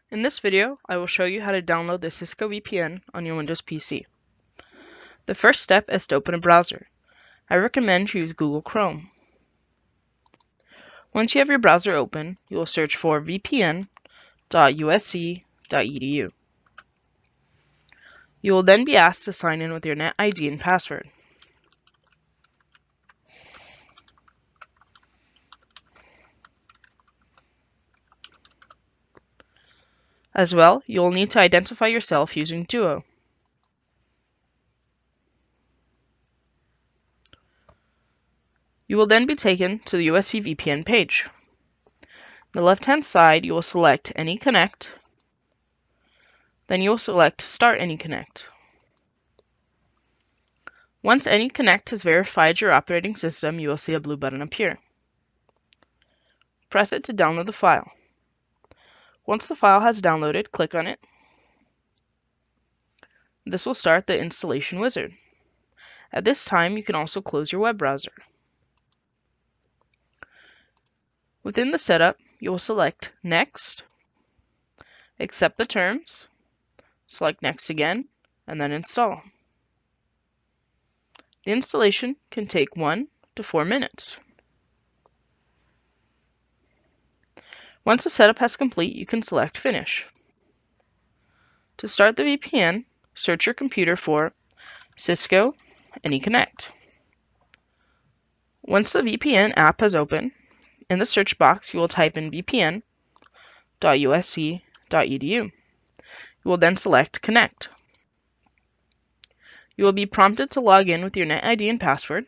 In this video, I will show you how to download the Cisco VPN on your Windows PC. The first step is to open a browser. I recommend you use Google Chrome. Once you have your browser open, you will search for vpn.usc.edu. You will then be asked to sign in with your net ID and password. As well, you will need to identify yourself using Duo. You will then be taken to the USC VPN page. On the left-hand side, you will select Any Connect. Then you will select Start Any Connect. Once Any Connect has verified your operating system, you will see a blue button appear. Press it to download the file. Once the file has downloaded, click on it. This will start the installation wizard. At this time, you can also close your web browser. Within the setup, you will select Next, accept the terms, select Next again, and then Install. The installation can take 1 to 4 minutes. Once the setup has complete, you can select Finish. To start the VPN, search your computer for Cisco AnyConnect. Once the VPN app has opened, in the search box you will type in vpn.usc.edu. You will then select Connect. You will be prompted to log in with your net ID and password.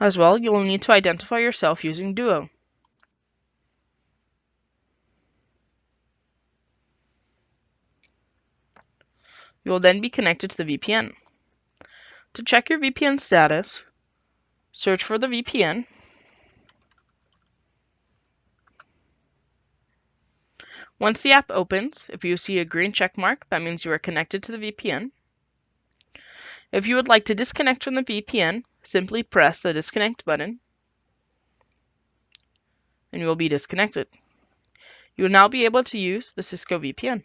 As well, you will need to identify yourself using Duo. You will then be connected to the VPN. To check your VPN status, search for the VPN. Once the app opens, if you see a green check mark, that means you are connected to the VPN. If you would like to disconnect from the VPN, simply press the disconnect button and you will be disconnected. You will now be able to use the Cisco VPN.